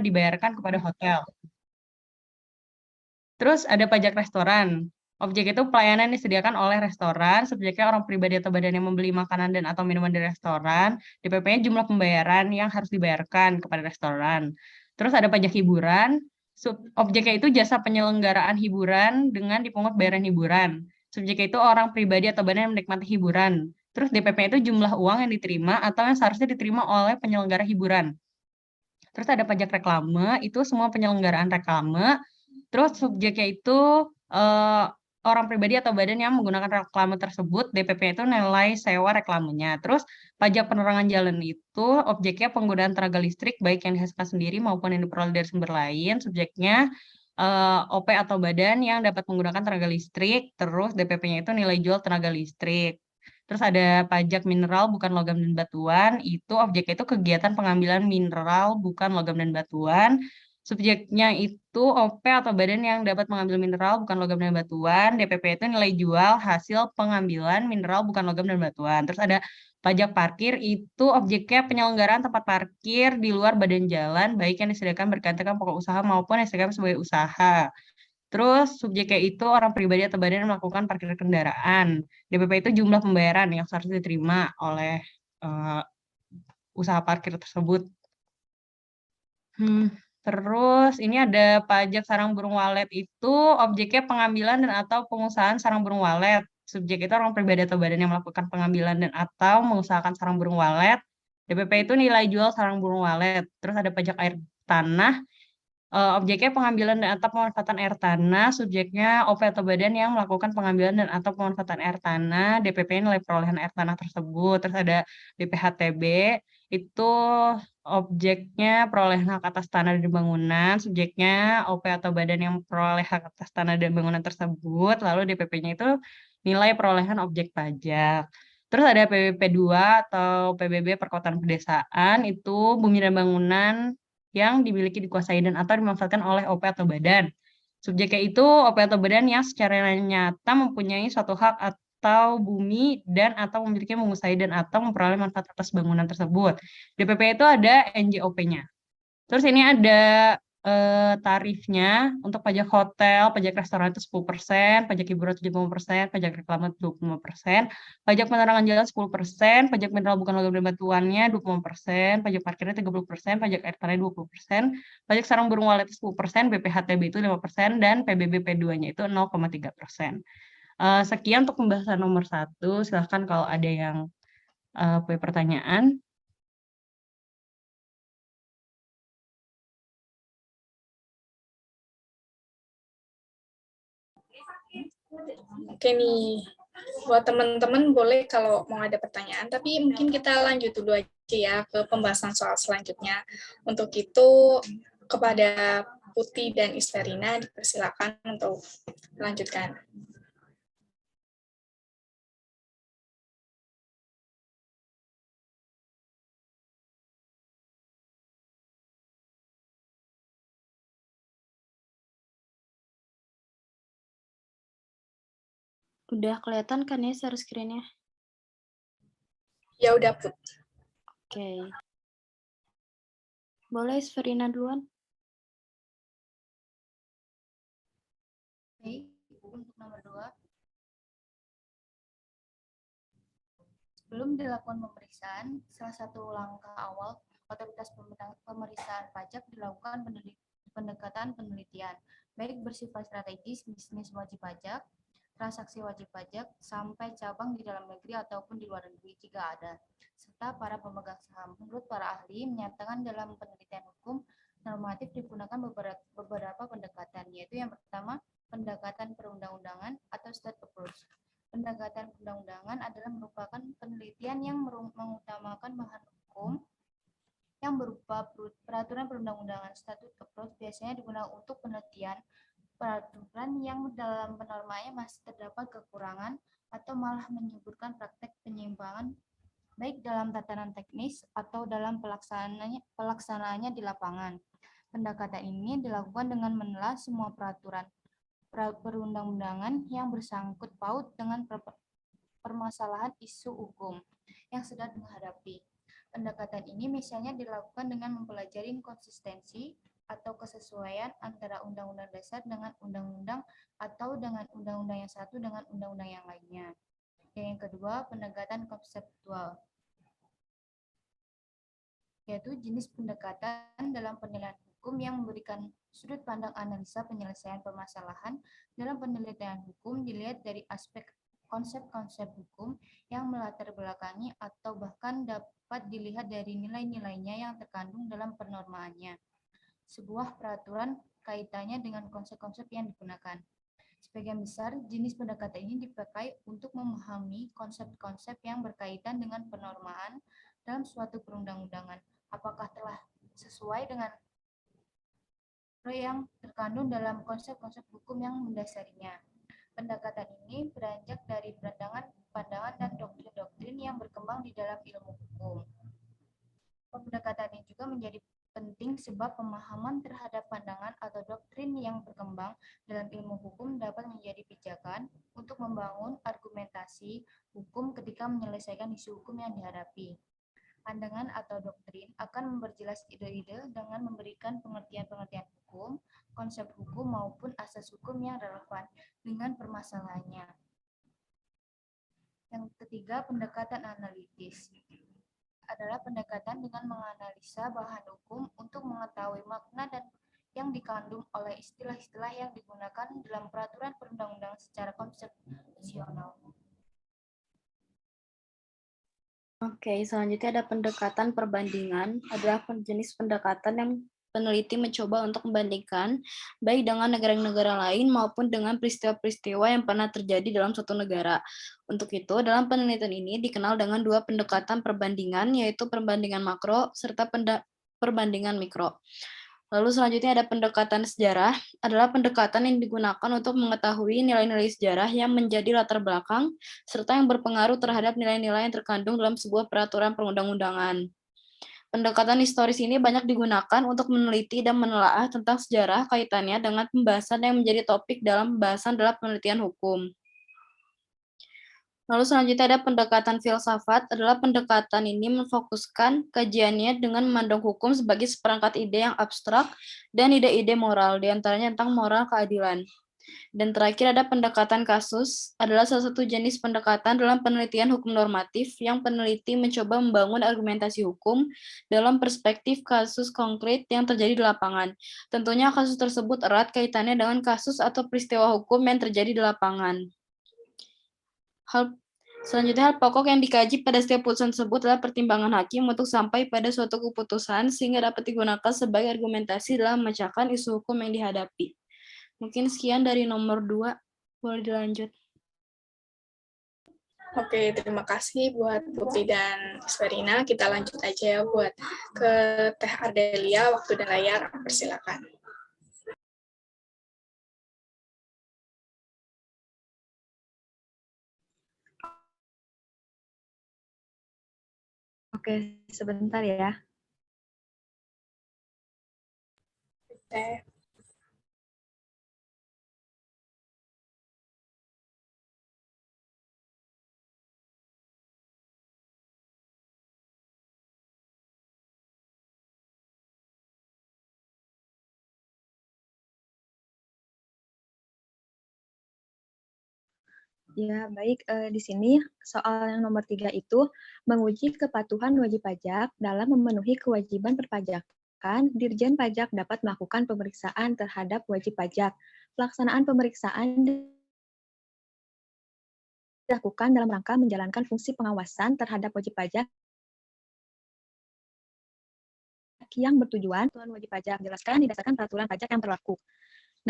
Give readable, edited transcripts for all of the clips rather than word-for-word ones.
dibayarkan kepada hotel. Terus ada pajak restoran. Objek itu pelayanan yang disediakan oleh restoran, subjeknya orang pribadi atau badan yang membeli makanan dan atau minuman dari restoran. DPP-nya jumlah pembayaran yang harus dibayarkan kepada restoran. Terus ada pajak hiburan. Objeknya itu jasa penyelenggaraan hiburan dengan dipungut bayaran hiburan. Subjeknya itu orang pribadi atau badan yang menikmati hiburan. Terus DPP itu jumlah uang yang diterima atau yang seharusnya diterima oleh penyelenggara hiburan. Terus ada pajak reklame, itu semua penyelenggaraan reklame. Terus subjeknya itu eh, orang pribadi atau badan yang menggunakan reklame tersebut, DPP itu nilai sewa reklamenya. Terus pajak penerangan jalan itu objeknya penggunaan tenaga listrik baik yang dihasilkan sendiri maupun yang diperoleh dari sumber lain. Subjeknya OP atau badan yang dapat menggunakan tenaga listrik. Terus DPP-nya itu nilai jual tenaga listrik. Terus ada pajak mineral bukan logam dan batuan, itu objeknya itu kegiatan pengambilan mineral bukan logam dan batuan. Subjeknya itu OP atau badan yang dapat mengambil mineral bukan logam dan batuan. DPP itu nilai jual hasil pengambilan mineral bukan logam dan batuan. Terus ada pajak parkir, itu objeknya penyelenggaraan tempat parkir di luar badan jalan, baik yang disediakan bergantikan pokok usaha maupun yang disediakan sebagai usaha. Terus subjeknya itu orang pribadi atau badan yang melakukan parkir kendaraan. DPP itu jumlah pembayaran yang seharusnya diterima oleh eh, usaha parkir tersebut. Terus ini ada pajak sarang burung walet, itu objeknya pengambilan dan atau pengusahaan sarang burung walet. Subjek itu orang pribadi atau badan yang melakukan pengambilan dan atau mengusahakan sarang burung walet. DPP itu nilai jual sarang burung walet. Terus ada pajak air tanah. Objeknya pengambilan dan atau pemanfaatan air tanah, subjeknya OP atau badan yang melakukan pengambilan dan atau pemanfaatan air tanah, DPP nilai perolehan air tanah tersebut. Terus ada BPHTB, itu objeknya perolehan hak atas tanah dan bangunan, subjeknya OP atau badan yang memperoleh hak atas tanah dan bangunan tersebut, lalu DPP-nya itu nilai perolehan objek pajak. Terus ada PBB 2 atau PBB Perkotaan Pedesaan, itu bumi dan bangunan yang dimiliki, dikuasai, dan atau dimanfaatkan oleh OP atau badan. Subjeknya itu OP atau badan yang secara nyata mempunyai suatu hak atau bumi dan atau memiliki, menguasai, dan atau memperoleh manfaat atas bangunan tersebut. DPP itu ada NJOP-nya. Terus ini ada tarifnya untuk pajak hotel, pajak restoran itu 10%, pajak hiburan 70%, pajak reklame 25%, pajak penerangan jalan 10%, pajak mineral bukan logam dan batuannya 20%, pajak parkirnya 30%, pajak air tanah 20%, pajak sarang burung walet 10%, BPHTB itu 5%, dan PBB P2-nya itu 0,3%. Sekian untuk pembahasan nomor 1. Silahkan kalau ada yang punya pertanyaan. Oke nih, buat teman-teman boleh kalau mau ada pertanyaan, tapi mungkin kita lanjut dulu aja ya ke pembahasan soal selanjutnya. Untuk itu, kepada Putih dan Isverina dipersilakan untuk melanjutkan. Udah kelihatan kan ya share screen-nya? Ya udah, Put. Oke. Boleh Isverina duluan? Baik, untuk nomor 2, sebelum dilakukan pemeriksaan, salah satu langkah awal otoritas pemeriksaan pajak dilakukan pendekatan penelitian, baik bersifat strategis, bisnis wajib pajak, transaksi wajib pajak, sampai cabang di dalam negeri ataupun di luar negeri jika ada, serta para pemegang saham. Menurut para ahli, menyatakan dalam penelitian hukum normatif digunakan beberapa pendekatan, yaitu yang pertama, pendekatan perundang-undangan atau state approach. Pendekatan perundang-undangan adalah merupakan penelitian yang mengutamakan bahan hukum yang berupa peraturan perundang-undangan. Statute approach biasanya digunakan untuk penelitian peraturan yang dalam penormaannya masih terdapat kekurangan atau malah menyebutkan praktek penyimpangan baik dalam tatanan teknis atau dalam pelaksanaannya di lapangan. Pendekatan ini dilakukan dengan menelaah semua peraturan perundang-undangan yang bersangkut paut dengan permasalahan isu hukum yang sedang dihadapi. Pendekatan ini misalnya dilakukan dengan mempelajari konsistensi, atau kesesuaian antara Undang-Undang Dasar dengan undang-undang atau dengan undang-undang yang satu dengan undang-undang yang lainnya. Yang kedua, pendekatan konseptual, yaitu jenis pendekatan dalam penilaian hukum yang memberikan sudut pandang analisa penyelesaian permasalahan. Dalam penelitian hukum dilihat dari aspek konsep-konsep hukum yang melatar belakangi atau bahkan dapat dilihat dari nilai-nilainya yang terkandung dalam penormaannya. Sebuah peraturan kaitannya dengan konsep-konsep yang digunakan. Sebagian besar jenis pendekatan ini dipakai untuk memahami konsep-konsep yang berkaitan dengan penormaan dalam suatu perundang-undangan. Apakah telah sesuai dengan yang terkandung dalam konsep-konsep hukum yang mendasarinya. Pendekatan ini beranjak dari pandangan dan doktrin-doktrin yang berkembang di dalam ilmu hukum. Pendekatan ini juga menjadi penting sebab pemahaman terhadap pandangan atau doktrin yang berkembang dalam ilmu hukum dapat menjadi pijakan untuk membangun argumentasi hukum ketika menyelesaikan isu hukum yang dihadapi. Pandangan atau doktrin akan memperjelas ide-ide dengan memberikan pengertian-pengertian hukum, konsep hukum maupun asas hukum yang relevan dengan permasalahannya. Yang ketiga, pendekatan analitis adalah pendekatan dengan menganalisa bahan hukum untuk mengetahui makna dan yang dikandung oleh istilah-istilah yang digunakan dalam peraturan perundang-undangan secara konsepsional. Oke, selanjutnya ada pendekatan perbandingan, adalah jenis pendekatan yang peneliti mencoba untuk membandingkan baik dengan negara-negara lain maupun dengan peristiwa-peristiwa yang pernah terjadi dalam suatu negara. Untuk itu, dalam penelitian ini dikenal dengan dua pendekatan perbandingan, yaitu perbandingan makro serta perbandingan mikro. Lalu selanjutnya ada pendekatan sejarah, adalah pendekatan yang digunakan untuk mengetahui nilai-nilai sejarah yang menjadi latar belakang, serta yang berpengaruh terhadap nilai-nilai yang terkandung dalam sebuah peraturan perundang-undangan. Pendekatan historis ini banyak digunakan untuk meneliti dan menelaah tentang sejarah kaitannya dengan pembahasan yang menjadi topik dalam pembahasan dalam penelitian hukum. Lalu selanjutnya ada pendekatan filsafat, adalah pendekatan ini memfokuskan kajiannya dengan memandang hukum sebagai seperangkat ide yang abstrak dan ide-ide moral, diantaranya tentang moral keadilan. Dan terakhir ada pendekatan kasus, adalah salah satu jenis pendekatan dalam penelitian hukum normatif yang peneliti mencoba membangun argumentasi hukum dalam perspektif kasus konkret yang terjadi di lapangan. Tentunya kasus tersebut erat kaitannya dengan kasus atau peristiwa hukum yang terjadi di lapangan. Selanjutnya, hal pokok yang dikaji pada setiap putusan tersebut adalah pertimbangan hakim untuk sampai pada suatu keputusan sehingga dapat digunakan sebagai argumentasi dalam memecahkan isu hukum yang dihadapi. Mungkin sekian dari nomor 2. Boleh dilanjut. Oke, terima kasih buat Putri dan Sverina. Kita lanjut aja ya buat ke Teh Ardelia, waktu dan layar, persilakan. Oke, sebentar ya. Teh. Ya, baik. Di sini soal yang nomor 3 itu menguji kepatuhan wajib pajak dalam memenuhi kewajiban perpajakan. Dirjen Pajak dapat melakukan pemeriksaan terhadap wajib pajak. Pelaksanaan pemeriksaan dilakukan dalam rangka menjalankan fungsi pengawasan terhadap wajib pajak yang bertujuan wajib pajak jelaskan didasarkan peraturan pajak yang berlaku.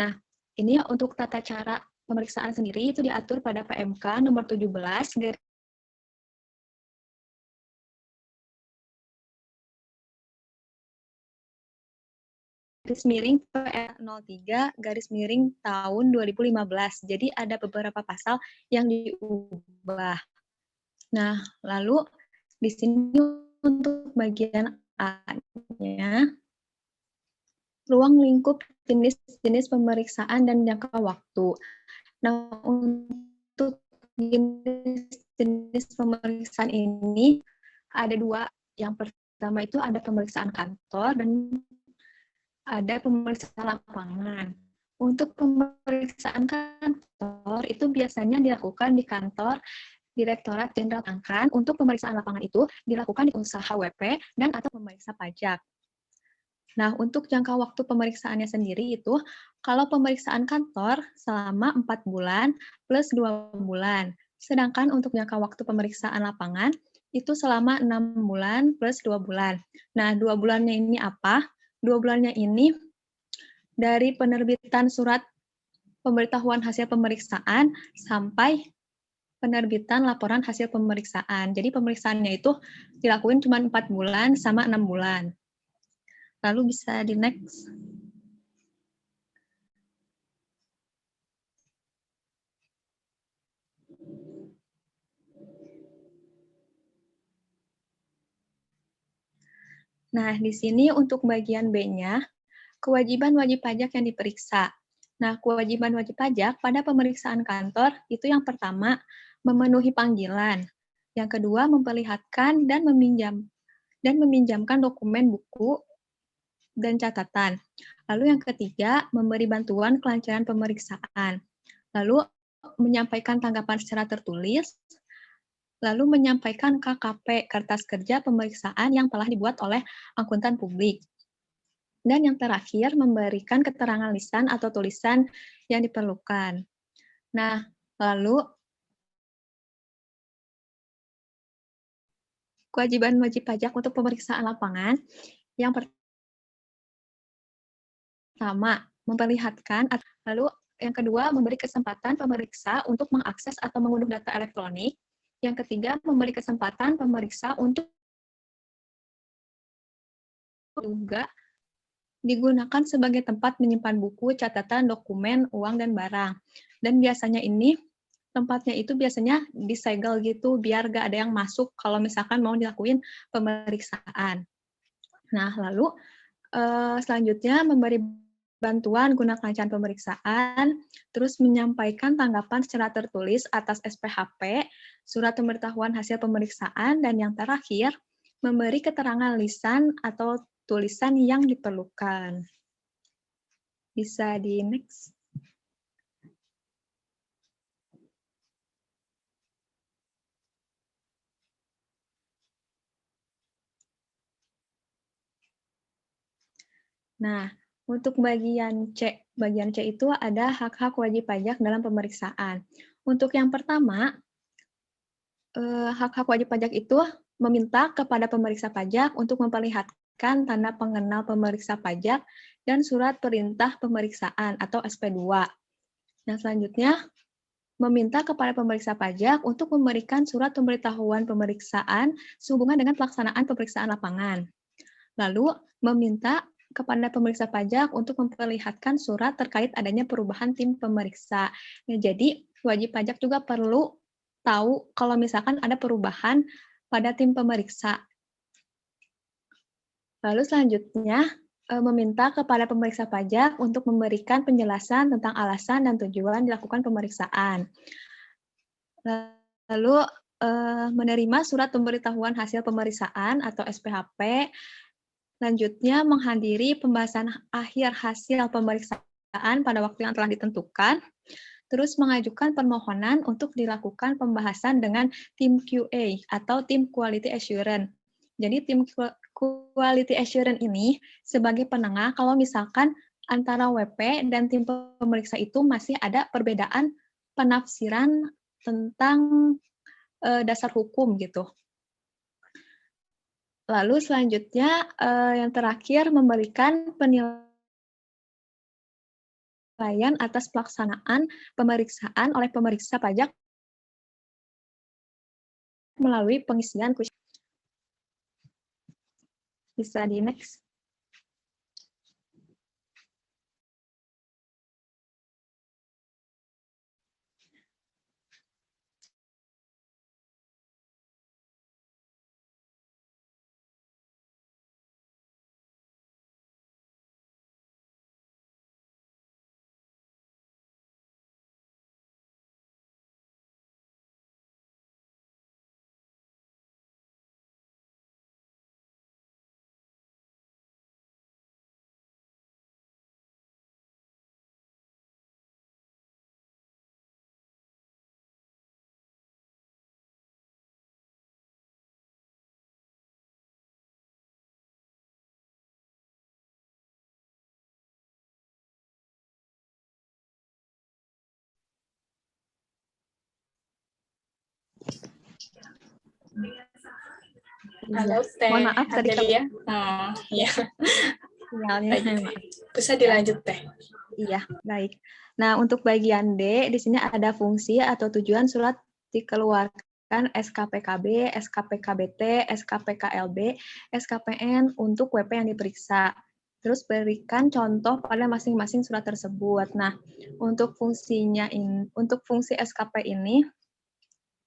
Nah, ini untuk tata cara pemeriksaan sendiri itu diatur pada PMK nomor 17 garis miring PR03 garis miring tahun 2015. Jadi ada beberapa pasal yang diubah. Nah, lalu di sini untuk bagian A-nya ruang lingkup jenis-jenis pemeriksaan dan jangka waktu. Nah, untuk jenis pemeriksaan ini ada dua. Yang pertama itu ada pemeriksaan kantor dan ada pemeriksaan lapangan. Untuk pemeriksaan kantor itu biasanya dilakukan di kantor Direktorat Jenderal Angkan. Untuk pemeriksaan lapangan itu dilakukan di usaha WP dan atau pemeriksa pajak. Nah, untuk jangka waktu pemeriksaannya sendiri itu, kalau pemeriksaan kantor selama 4 bulan plus 2 bulan. Sedangkan untuk jangka waktu pemeriksaan lapangan itu selama 6 bulan plus 2 bulan. Nah, 2 bulannya ini apa? 2 bulannya ini dari penerbitan surat pemberitahuan hasil pemeriksaan sampai penerbitan laporan hasil pemeriksaan. Jadi pemeriksaannya itu dilakuin cuma 4 bulan sama 6 bulan. Lalu bisa di next. Nah, di sini untuk bagian B-nya, kewajiban wajib pajak yang diperiksa. Nah, kewajiban wajib pajak pada pemeriksaan kantor itu yang pertama, memenuhi panggilan. Yang kedua, memperlihatkan dan meminjamkan dokumen buku dan catatan. Lalu yang ketiga, memberi bantuan kelancaran pemeriksaan. Lalu menyampaikan tanggapan secara tertulis, lalu menyampaikan KKP, kertas kerja pemeriksaan yang telah dibuat oleh akuntan publik. Dan yang terakhir, memberikan keterangan lisan atau tulisan yang diperlukan. Nah, lalu kewajiban wajib pajak untuk pemeriksaan lapangan yang pertama, memperlihatkan, lalu yang kedua, memberi kesempatan pemeriksa untuk mengakses atau mengunduh data elektronik. Yang ketiga, memberi kesempatan pemeriksa untuk juga digunakan sebagai tempat menyimpan buku, catatan, dokumen, uang, dan barang. Dan biasanya ini, tempatnya itu biasanya disegel gitu, biar gak ada yang masuk kalau misalkan mau dilakuin pemeriksaan. Nah, lalu selanjutnya memberi bantuan guna kelancaran pemeriksaan, terus menyampaikan tanggapan secara tertulis atas SPHP, surat pemberitahuan hasil pemeriksaan, dan yang terakhir, memberi keterangan lisan atau tulisan yang diperlukan. Bisa di next. Nah, untuk bagian C itu ada hak-hak wajib pajak dalam pemeriksaan. Untuk yang pertama, hak-hak wajib pajak itu meminta kepada pemeriksa pajak untuk memperlihatkan tanda pengenal pemeriksa pajak dan surat perintah pemeriksaan atau SP2. Nah, selanjutnya, meminta kepada pemeriksa pajak untuk memberikan surat pemberitahuan pemeriksaan sehubungan dengan pelaksanaan pemeriksaan lapangan. Lalu, meminta kepada pemeriksa pajak untuk memperlihatkan surat terkait adanya perubahan tim pemeriksa. Nah, jadi, wajib pajak juga perlu tahu kalau misalkan ada perubahan pada tim pemeriksa. Lalu selanjutnya, meminta kepada pemeriksa pajak untuk memberikan penjelasan tentang alasan dan tujuan dilakukan pemeriksaan. Lalu, menerima surat pemberitahuan hasil pemeriksaan atau SPHP. Selanjutnya, menghadiri pembahasan akhir hasil pemeriksaan pada waktu yang telah ditentukan. Terus mengajukan permohonan untuk dilakukan pembahasan dengan tim QA atau tim Quality Assurance. Jadi tim Quality Assurance ini sebagai penengah kalau misalkan antara WP dan tim pemeriksa itu masih ada perbedaan penafsiran tentang dasar hukum gitu. Lalu selanjutnya yang terakhir memberikan penilaian atas pelaksanaan pemeriksaan oleh pemeriksa pajak melalui pengisian kuesioner. Bisa di next. Halo Teh Mohon maaf tadi Adelia. Ya, sinyalnya. baik. Maaf. Bisa dilanjut Teh. Iya, baik. Nah, untuk bagian D, di sini ada fungsi atau tujuan surat dikeluarkan SKPKB, SKPKBT, SKPKLB, SKPN untuk WP yang diperiksa. Terus berikan contoh pada masing-masing surat tersebut. Nah, untuk untuk fungsi SKP ini,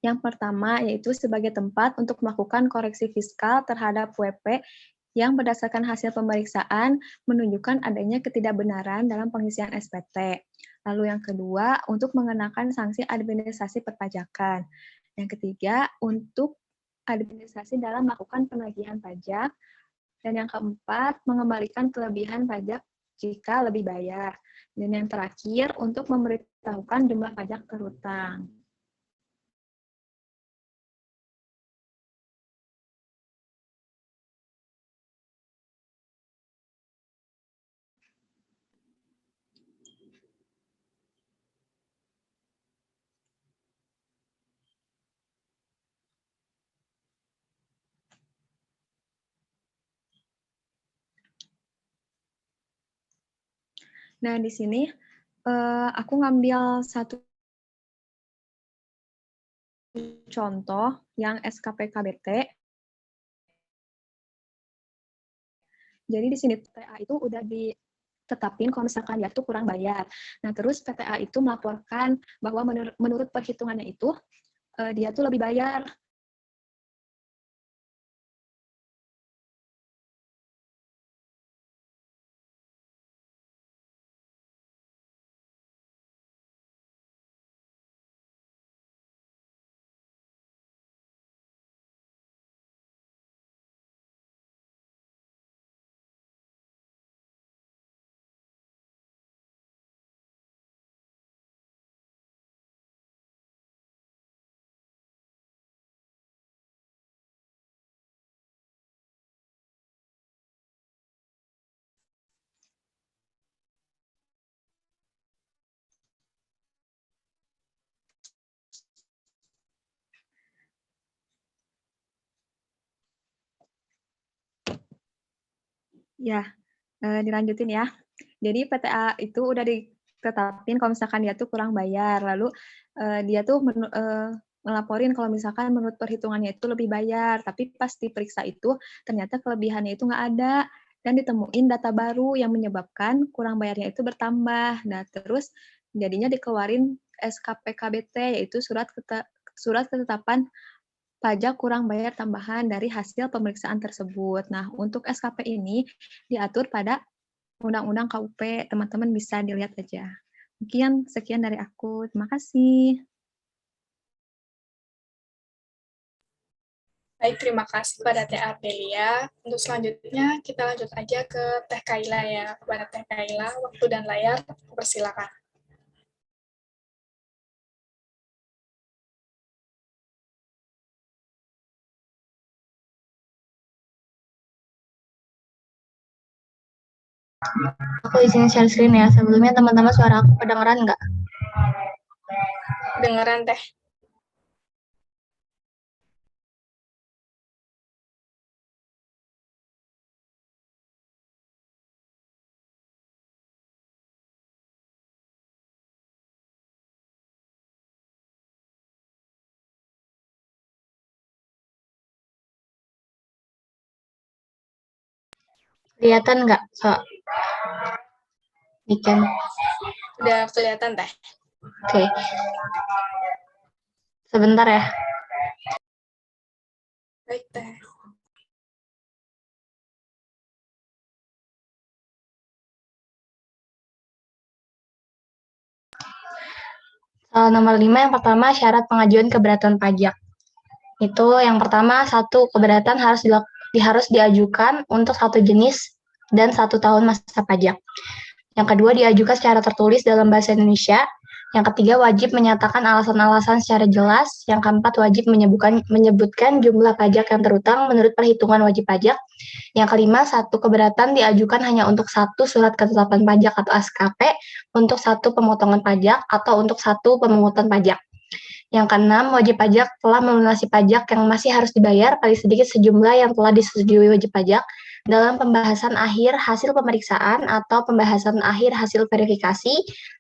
yang pertama yaitu sebagai tempat untuk melakukan koreksi fiskal terhadap WP yang berdasarkan hasil pemeriksaan menunjukkan adanya ketidakbenaran dalam pengisian SPT. Lalu yang kedua, untuk mengenakan sanksi administrasi perpajakan. Yang ketiga, untuk administrasi dalam melakukan penagihan pajak. Dan yang keempat, mengembalikan kelebihan pajak jika lebih bayar. Dan yang terakhir, untuk memberitahukan jumlah pajak terhutang. Nah, di sini aku ngambil satu contoh yang SKPKBT. Jadi di sini PTA itu udah ditetapin kalau misalkan dia tuh kurang bayar. Nah, terus PTA itu melaporkan bahwa menurut perhitungannya itu dia tuh lebih bayar. Ya, dilanjutin ya. Jadi PTA itu udah ditetapin kalau misalkan dia tuh kurang bayar, lalu dia tuh ngelaporin kalau misalkan menurut perhitungannya itu lebih bayar, tapi pas diperiksa itu ternyata kelebihannya itu nggak ada, dan ditemuin data baru yang menyebabkan kurang bayarnya itu bertambah. Nah, terus jadinya dikeluarin SKPKBT, yaitu surat ketetapan pajak kurang bayar tambahan dari hasil pemeriksaan tersebut. Nah, untuk SKP ini diatur pada Undang-Undang KUP, teman-teman bisa dilihat aja. Mungkin sekian dari aku. Terima kasih. Baik, terima kasih pada Teh Adelia. Untuk selanjutnya, kita lanjut aja ke Teh Kaila ya. Kepada Teh Kaila, waktu dan layar, persilakan. Aku izin share screen ya. Sebelumnya teman-teman suara aku kedengeran nggak? Dengeran Teh. Kelihatan nggak? Bikin. Udah kelihatan Teh. Oke. Sebentar ya. Baik Teh. Soal nomor 5 yang pertama syarat pengajuan keberatan pajak. Itu yang pertama, satu, keberatan harus diajukan untuk satu jenis dan 1 tahun masa pajak. Yang kedua, diajukan secara tertulis dalam bahasa Indonesia. Yang ketiga, wajib menyatakan alasan-alasan secara jelas. Yang keempat, wajib menyebutkan jumlah pajak yang terhutang menurut perhitungan wajib pajak. Yang kelima, satu keberatan diajukan hanya untuk satu surat ketetapan pajak atau SKP, untuk satu pemotongan pajak, atau untuk satu pemungutan pajak. Yang keenam, wajib pajak telah melunasi pajak yang masih harus dibayar paling sedikit sejumlah yang telah disetujui wajib pajak dalam pembahasan akhir hasil pemeriksaan atau pembahasan akhir hasil verifikasi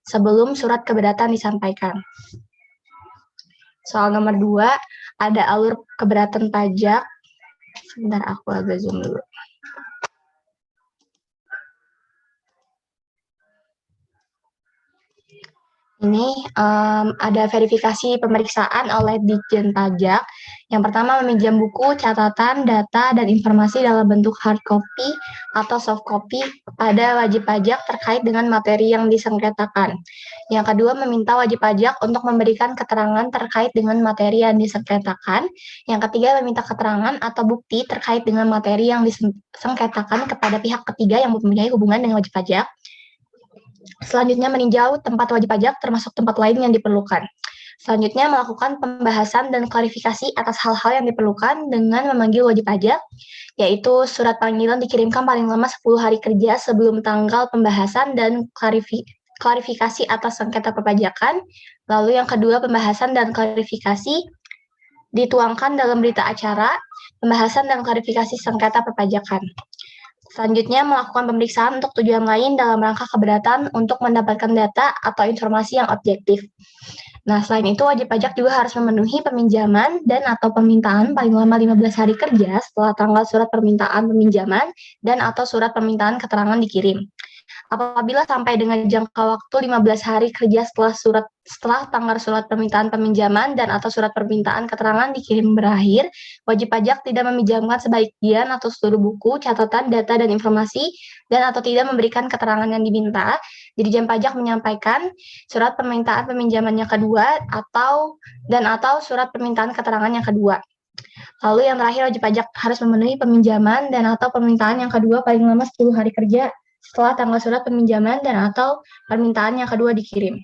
sebelum surat keberatan disampaikan. Soal nomor 2, ada alur keberatan pajak. Sebentar, aku agak zoom dulu. Ini ada verifikasi pemeriksaan oleh Ditjen Pajak. Yang pertama, meminjam buku, catatan, data, dan informasi dalam bentuk hard copy atau soft copy pada wajib pajak terkait dengan materi yang disengketakan. Yang kedua, meminta wajib pajak untuk memberikan keterangan terkait dengan materi yang disengketakan. Yang ketiga, meminta keterangan atau bukti terkait dengan materi yang disengketakan kepada pihak ketiga yang mempunyai hubungan dengan wajib pajak. Selanjutnya, meninjau tempat wajib pajak termasuk tempat lain yang diperlukan. Selanjutnya, melakukan pembahasan dan klarifikasi atas hal-hal yang diperlukan dengan memanggil wajib pajak, yaitu surat panggilan dikirimkan paling lama 10 hari kerja sebelum tanggal pembahasan dan klarifikasi atas sengketa perpajakan. Lalu yang kedua, pembahasan dan klarifikasi dituangkan dalam berita acara, pembahasan dan klarifikasi sengketa perpajakan. Selanjutnya, melakukan pemeriksaan untuk tujuan lain dalam rangka keberatan untuk mendapatkan data atau informasi yang objektif. Nah, selain itu, wajib pajak juga harus memenuhi peminjaman dan atau permintaan paling lama 15 hari kerja setelah tanggal surat permintaan peminjaman dan atau surat permintaan keterangan dikirim. Apabila sampai dengan jangka waktu 15 hari kerja setelah tanggal surat permintaan peminjaman dan atau surat permintaan keterangan dikirim berakhir, wajib pajak tidak meminjamkan sebagian atau seluruh buku, catatan, data, dan informasi, dan atau tidak memberikan keterangan yang diminta, Dirjen Pajak menyampaikan surat permintaan peminjaman yang kedua atau surat permintaan keterangan yang kedua. Lalu yang terakhir, wajib pajak harus memenuhi peminjaman dan atau permintaan yang kedua paling lama 10 hari kerja setelah tanggal surat peminjaman dan atau permintaan yang kedua dikirim.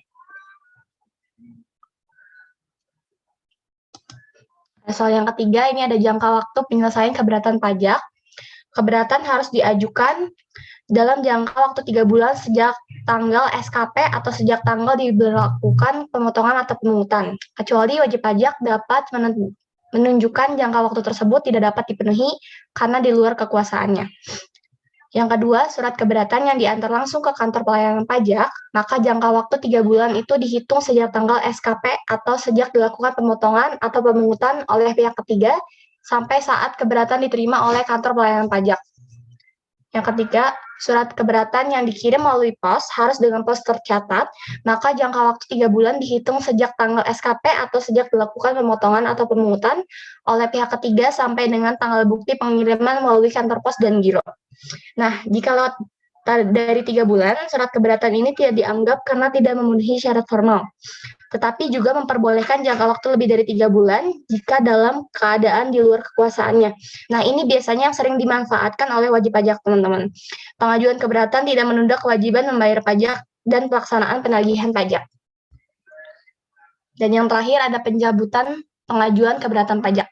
Soal yang ketiga, ini ada jangka waktu penyelesaian keberatan pajak. Keberatan harus diajukan dalam jangka waktu 3 bulan sejak tanggal SKP atau sejak tanggal diberlakukan pemotongan atau pemungutan, kecuali wajib pajak dapat menunjukkan jangka waktu tersebut tidak dapat dipenuhi karena di luar kekuasaannya. Yang kedua, surat keberatan yang diantar langsung ke kantor pelayanan pajak, maka jangka waktu 3 bulan itu dihitung sejak tanggal SKP atau sejak dilakukan pemotongan atau pemungutan oleh pihak ketiga sampai saat keberatan diterima oleh kantor pelayanan pajak. Yang ketiga, surat keberatan yang dikirim melalui pos harus dengan pos tercatat, maka jangka waktu 3 bulan dihitung sejak tanggal SKP atau sejak dilakukan pemotongan atau pemungutan oleh pihak ketiga sampai dengan tanggal bukti pengiriman melalui kantor pos dan giro. Nah, jika lewat dari 3 bulan, surat keberatan ini tidak dianggap karena tidak memenuhi syarat formal. Tetapi juga memperbolehkan jangka waktu lebih dari 3 bulan jika dalam keadaan di luar kekuasaannya. Nah, ini biasanya yang sering dimanfaatkan oleh wajib pajak, teman-teman. Pengajuan keberatan tidak menunda kewajiban membayar pajak dan pelaksanaan penagihan pajak. Dan yang terakhir ada pencabutan pengajuan keberatan pajak.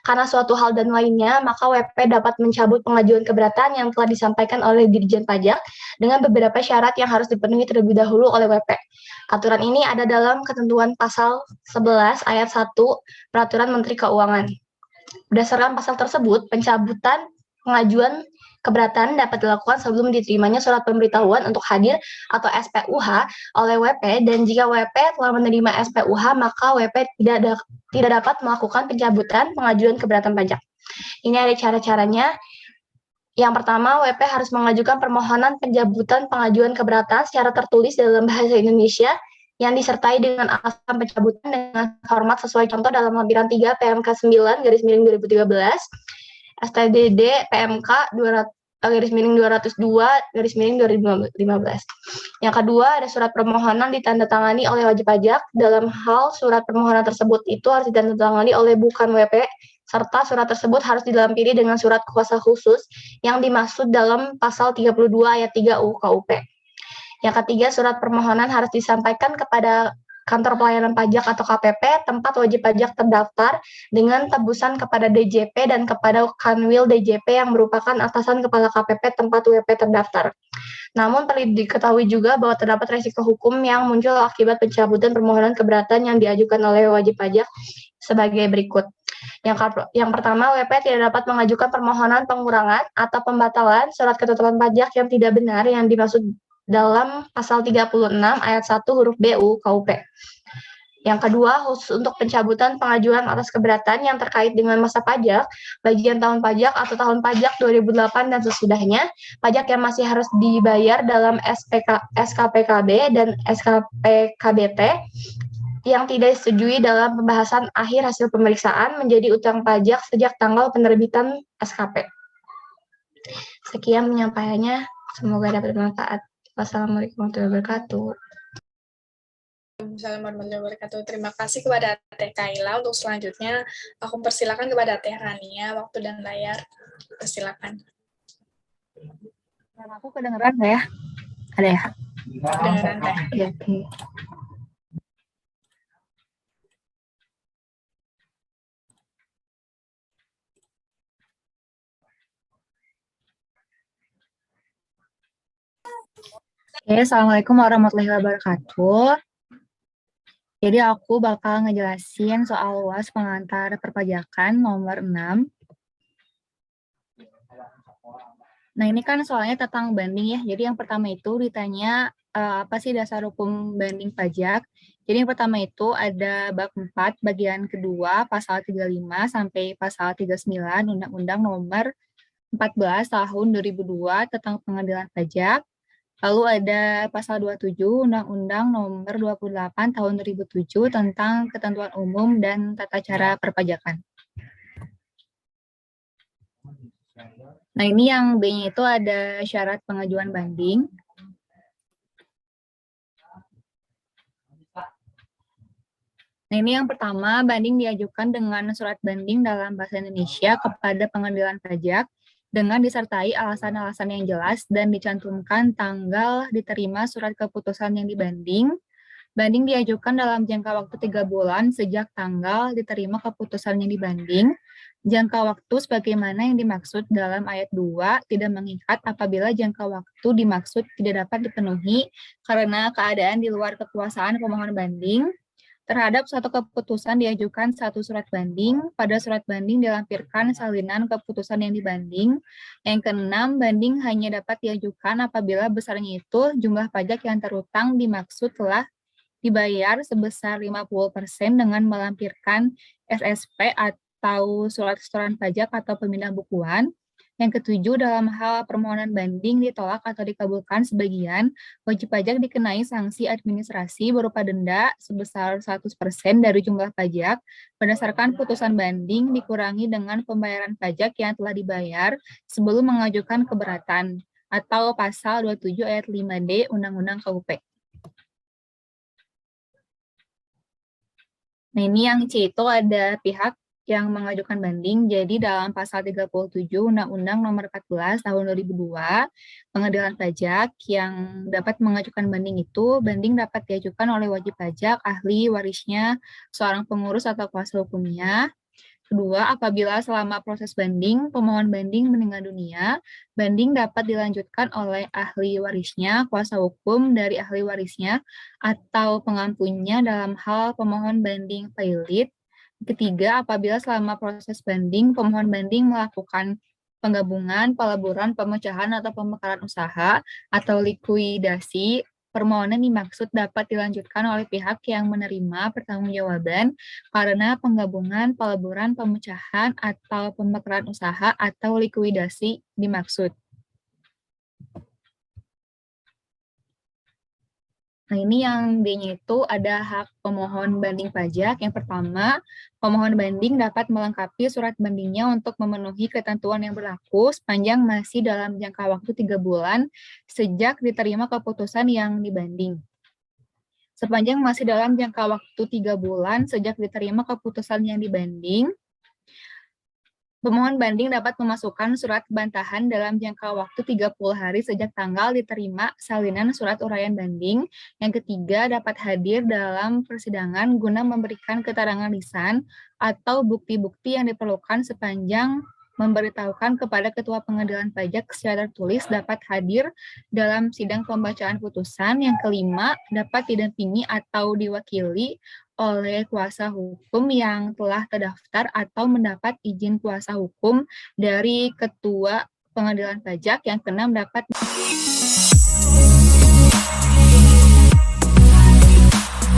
Karena suatu hal dan lainnya, maka WP dapat mencabut pengajuan keberatan yang telah disampaikan oleh Dirjen Pajak dengan beberapa syarat yang harus dipenuhi terlebih dahulu oleh WP. Aturan ini ada dalam ketentuan pasal 11 ayat 1 Peraturan Menteri Keuangan. Berdasarkan pasal tersebut, pencabutan pengajuan keberatan dapat dilakukan sebelum diterimanya surat pemberitahuan untuk hadir atau SPUH oleh WP, dan jika WP telah menerima SPUH, maka WP tidak dapat melakukan pencabutan pengajuan keberatan pajak. Ini ada cara-caranya. Yang pertama, WP harus mengajukan permohonan pencabutan pengajuan keberatan secara tertulis dalam bahasa Indonesia yang disertai dengan alasan pencabutan dengan format sesuai contoh dalam lampiran 3 PMK 9/2013, STDD PMK 202/2015. Yang kedua, ada surat permohonan ditandatangani oleh wajib pajak. Dalam hal surat permohonan tersebut itu harus ditandatangani oleh bukan WP, serta surat tersebut harus dilampiri dengan surat kuasa khusus yang dimaksud dalam pasal 32 ayat 3 UU KUP. Yang ketiga, surat permohonan harus disampaikan kepada kantor pelayanan pajak atau KPP tempat wajib pajak terdaftar dengan tebusan kepada DJP dan kepada Kanwil DJP yang merupakan atasan kepala KPP tempat WP terdaftar. Namun perlu diketahui juga bahwa terdapat resiko hukum yang muncul akibat pencabutan permohonan keberatan yang diajukan oleh wajib pajak sebagai berikut. Yang pertama, WP tidak dapat mengajukan permohonan pengurangan atau pembatalan surat ketetapan pajak yang tidak benar yang dimaksud dalam pasal 36 ayat 1 huruf B UU KUP. Yang kedua, khusus untuk pencabutan pengajuan atas keberatan yang terkait dengan masa pajak, bagian tahun pajak atau tahun pajak 2008 dan sesudahnya, pajak yang masih harus dibayar dalam SKPKB dan SKPKBT yang tidak disetujui dalam pembahasan akhir hasil pemeriksaan menjadi utang pajak sejak tanggal penerbitan SKP. Sekian penyampaiannya, semoga dapat bermanfaat. Wassalamualaikum warahmatullahi wabarakatuh. Assalamualaikum warahmatullahi wabarakatuh. Terima kasih kepada Teh Kaila. Untuk selanjutnya, aku persilakan kepada Teh Rania, waktu dan layar. Persilakan. Aku kedengeran nggak ya? Ada ya? Kedengeran, Teh. Oke. Oke, Assalamualaikum warahmatullahi wabarakatuh. Jadi aku bakal ngejelasin soal UAS pengantar perpajakan nomor 6. Nah, ini kan soalnya tentang banding ya. Jadi yang pertama itu ditanya apa sih dasar hukum banding pajak. Jadi yang pertama itu ada bab 4 bagian kedua pasal 35 sampai pasal 39 Undang-Undang nomor 14 tahun 2002 tentang pengadilan pajak. Lalu ada pasal 27 Undang-Undang nomor 28 tahun 2007 tentang ketentuan umum dan tata cara perpajakan. Nah, ini yang B-nya itu ada syarat pengajuan banding. Nah, ini yang pertama, banding diajukan dengan surat banding dalam bahasa Indonesia kepada pengadilan pajak dengan disertai alasan-alasan yang jelas dan dicantumkan tanggal diterima surat keputusan yang dibanding. Banding diajukan dalam jangka waktu 3 bulan sejak tanggal diterima keputusan yang dibanding. Jangka waktu sebagaimana yang dimaksud dalam ayat 2 tidak mengikat apabila jangka waktu dimaksud tidak dapat dipenuhi karena keadaan di luar kekuasaan pemohon banding. Terhadap suatu keputusan diajukan satu surat banding, pada surat banding dilampirkan salinan keputusan yang dibanding. Yang keenam, banding hanya dapat diajukan apabila besarnya itu jumlah pajak yang terutang dimaksud telah dibayar sebesar 50% dengan melampirkan SSP atau surat setoran pajak atau pemindah bukuan. Yang ketujuh, dalam hal permohonan banding ditolak atau dikabulkan sebagian, wajib pajak dikenai sanksi administrasi berupa denda sebesar 100% dari jumlah pajak berdasarkan putusan banding dikurangi dengan pembayaran pajak yang telah dibayar sebelum mengajukan keberatan atau pasal 27 ayat 5D Undang-Undang KUP. Nah, ini yang C itu ada pihak yang mengajukan banding. Jadi dalam pasal 37 Undang-Undang nomor 14 tahun 2002, pengadilan pajak yang dapat mengajukan banding itu, banding dapat diajukan oleh wajib pajak, ahli warisnya, seorang pengurus atau kuasa hukumnya. Kedua, apabila selama proses banding, pemohon banding meninggal dunia, banding dapat dilanjutkan oleh ahli warisnya, kuasa hukum dari ahli warisnya, atau pengampunnya dalam hal pemohon banding pailit. Ketiga, apabila selama proses banding, pemohon banding melakukan penggabungan, peleburan, pemecahan, atau pemekaran usaha, atau likuidasi, permohonan dimaksud dapat dilanjutkan oleh pihak yang menerima pertanggungjawaban karena penggabungan, peleburan, pemecahan, atau pemekaran usaha, atau likuidasi dimaksud. Nah, ini yang D-nya itu ada hak pemohon banding pajak. Yang pertama, pemohon banding dapat melengkapi surat bandingnya untuk memenuhi ketentuan yang berlaku sepanjang masih dalam jangka waktu 3 bulan sejak diterima keputusan yang dibanding. Sepanjang masih dalam jangka waktu 3 bulan sejak diterima keputusan yang dibanding, pemohon banding dapat memasukkan surat bantahan dalam jangka waktu 30 hari sejak tanggal diterima salinan surat uraian banding. Yang ketiga, dapat hadir dalam persidangan guna memberikan keterangan lisan atau bukti-bukti yang diperlukan sepanjang memberitahukan kepada Ketua Pengadilan Pajak secara tertulis dapat hadir dalam sidang pembacaan putusan. Yang kelima, dapat didampingi atau diwakili oleh kuasa hukum yang telah terdaftar atau mendapat izin kuasa hukum dari Ketua Pengadilan Pajak. Yang keenam, dapat